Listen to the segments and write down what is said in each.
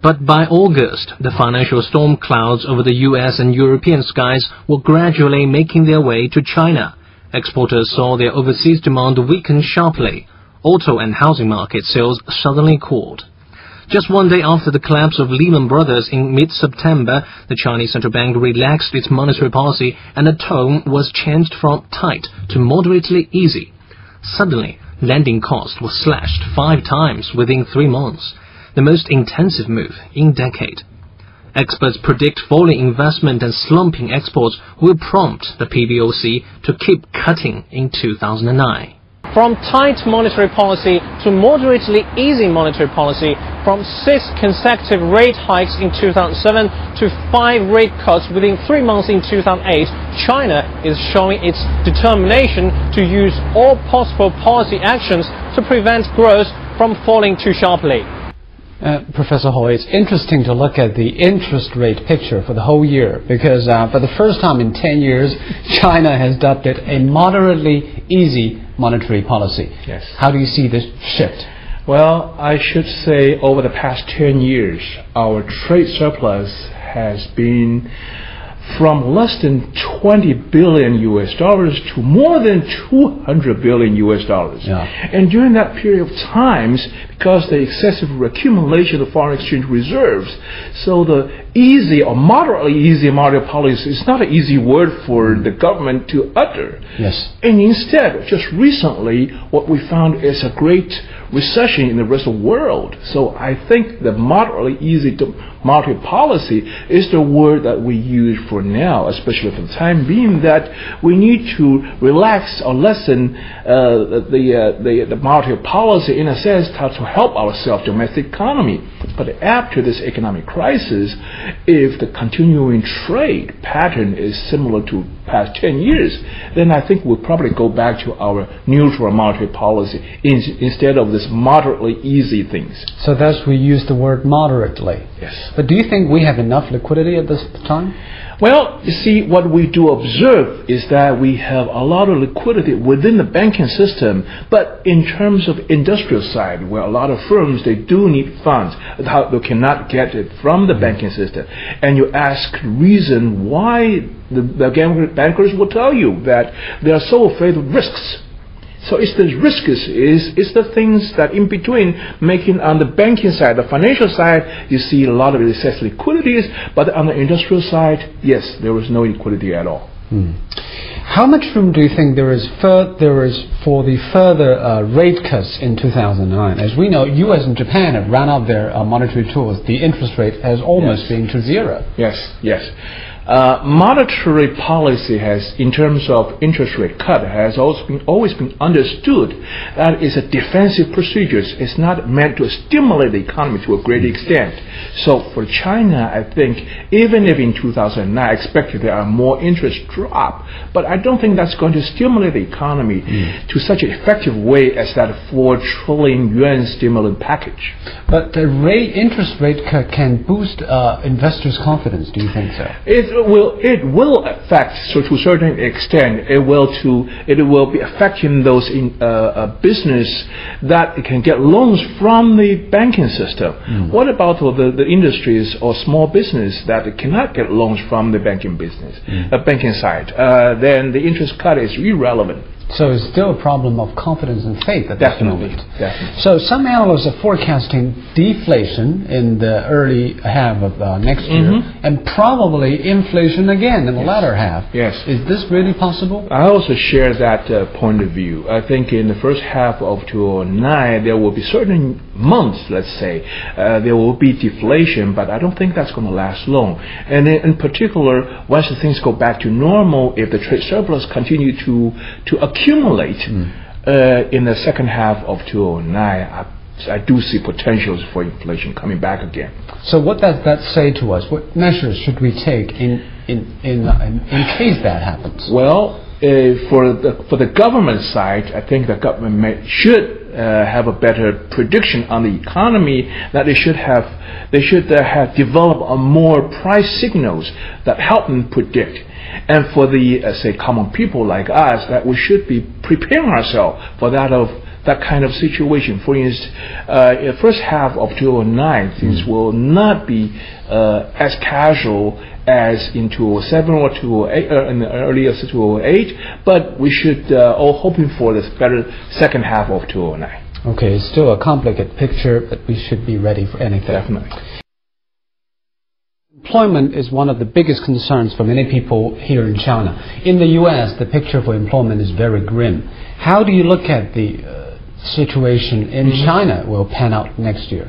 But by August, the financial storm clouds over the US and European skies were gradually making their way to China. Exporters saw their overseas demand weaken sharply. Auto and housing market sales suddenly cooled. Just one day after the collapse of Lehman Brothers in mid-September, the Chinese central bank relaxed its monetary policy and the tone was changed from tight to moderately easy. Suddenly, lending costs were slashed 5 times within 3 months, the most intensive move in a decade. Experts predict falling investment and slumping exports will prompt the PBOC to keep cutting in 2009. From tight monetary policy to moderately easy monetary policy, from 6 consecutive rate hikes in 2007 to 5 rate cuts within 3 months in 2008, China is showing its determination to use all possible policy actions to prevent growth from falling too sharply. Professor Hui, it's interesting to look at the interest rate picture for the whole year because for the first time in 10 years, China has adopted a moderately easy monetary policy. Yes. How do you see this shift? Well, I should say over the past 10 years, our trade surplus has been from less than 20 billion US dollars to more than 200 billion US dollars. Yeah. And during that period of time, because the excessive accumulation of foreign exchange reserves, so the easy or moderately easy monetary policy is not an easy word for the government to utter. Yes. And instead, just recently, what we found is a great recession in the rest of the world. So I think the moderately easy monetary policy is the word that we use for now, especially for the time being that we need to relax or lessen the monetary policy in a sense to help our self-domestic economy. But after this economic crisis, if the continuing trade pattern is similar to past 10 years, then I think we'll probably go back to our neutral monetary policy instead of this moderately easy things. So thus we use the word moderately. Yes. But do you think we have enough liquidity at this time? Well, you see, what we do observe is that we have a lot of liquidity within the banking system, but in terms of industrial side, where a lot of firms, they do need funds, they cannot get it from the banking system. And you ask the reason why, the bankers will tell you that they are so afraid of risks. So it's the risks, is the things that in between making on the banking side, the financial side, you see a lot of excess liquidities, but on the industrial side, yes, there was no liquidity at all. How much room do you think there is for the further rate cuts in 2009? As we know, US and Japan have run out their monetary tools. The interest rate has almost been to zero. Yes, yes. Monetary policy has, in terms of interest rate cut, has always been understood that it's a defensive procedure. It's not meant to stimulate the economy to a great extent. So for China, I think, even if in 2009 I expected there are more interest drop, but I don't think that's going to stimulate the economy to such an effective way as that 4 trillion yuan stimulant package. But the interest rate cut can boost investors' confidence. Do you think so? It will affect, so to a certain extent, it will be affecting those in business that can get loans from the banking system. What about the industries or small business that cannot get loans from the banking business, banking side? Then the interest cut is irrelevant. So it's still a problem of confidence and faith at this moment. Definitely. So some analysts are forecasting deflation in the early half of next year, and probably inflation again in the latter half. Yes. Is this really possible? I also share that point of view. I think in the first half of 2009, there will be certain months, let's say, there will be deflation, but I don't think that's going to last long. And in particular, once the things go back to normal, if the trade surplus continue to accumulate in the second half of 2009, I do see potentials for inflation coming back again. So what does that say to us? What measures should we take in case that happens? Well, for the government side, I think the government should have a better prediction on the economy, that they should have developed a more price signals that help them predict. And for the say common people like us, that we should be preparing ourselves for that that kind of situation. For instance, in the first half of 2009, things will not be as casual as in 2007 or 2008, in the earlier 2008, but we should all hoping for this better second half of 2009. Okay, it's still a complicated picture, but we should be ready for anything. Definitely. Employment is one of the biggest concerns for many people here in China. In the U.S., the picture for employment is very grim. How do you look at the situation in China will pan out next year?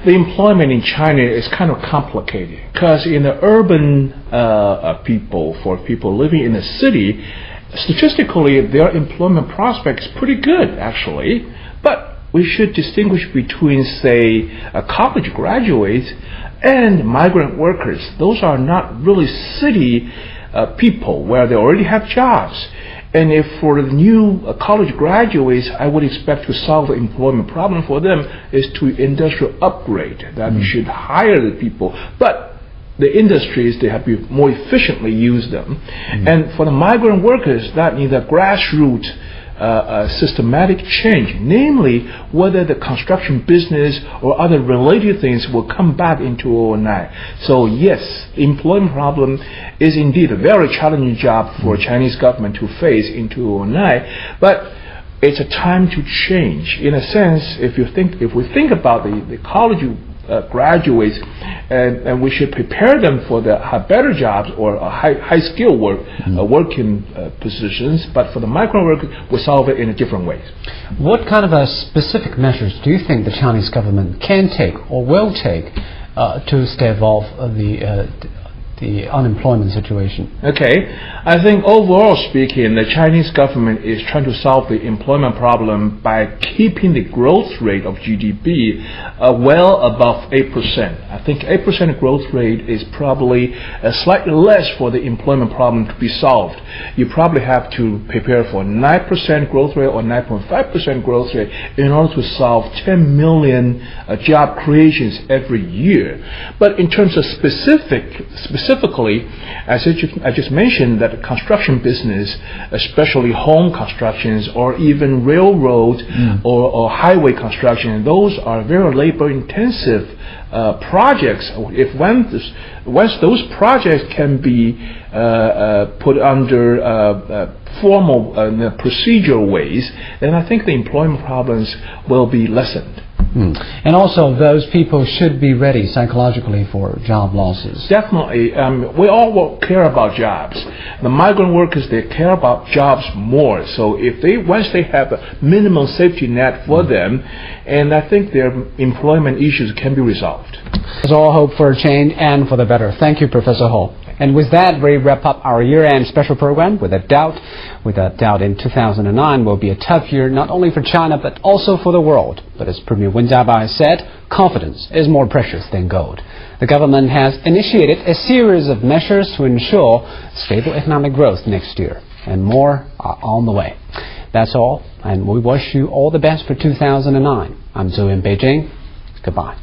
The employment in China is kind of complicated because in the urban for people living in the city, statistically their employment prospects pretty good actually, but we should distinguish between, say, college graduates and migrant workers. Those are not really city people where they already have jobs. And if for the new college graduates, I would expect to solve the employment problem for them is to industrial upgrade, that we should hire the people. But the industries, they have to more efficiently use them. And for the migrant workers, that needs a grassroots systematic change, namely whether the construction business or other related things will come back in 2009. So yes, the employment problem is indeed a very challenging job for Chinese government to face in 2009, but it's a time to change. In a sense, if we think about the college graduates, and we should prepare them for the better jobs or high skill work, working positions. But for the migrant workers, we solve it in different ways. What kind of specific measures do you think the Chinese government can take or will take to stave off the unemployment situation? Okay, I think overall speaking, the Chinese government is trying to solve the employment problem by keeping the growth rate of GDP well above 8%. I think 8% growth rate is probably slightly less for the employment problem to be solved. You probably have to prepare for 9% growth rate or 9.5% growth rate in order to solve 10 million job creations every year. But in terms of specifically, as I just mentioned, that the construction business, especially home constructions or even railroad or highway construction, those are very labor-intensive projects. Once those projects can be put under formal procedural ways, then I think the employment problems will be lessened. And also, those people should be ready psychologically for job losses. Definitely. We all care about jobs. The migrant workers, they care about jobs more. So if once they have a minimum safety net for them, and I think their employment issues can be resolved. There's all hope for a change and for the better. Thank you, Professor Ho. And with that, we wrap up our year-end special program. Without doubt, in 2009 will be a tough year, not only for China, but also for the world. But as Premier Wen Jiabao said, confidence is more precious than gold. The government has initiated a series of measures to ensure stable economic growth next year, and more are on the way. That's all, and we wish you all the best for 2009. I'm Zhou in Beijing. Goodbye.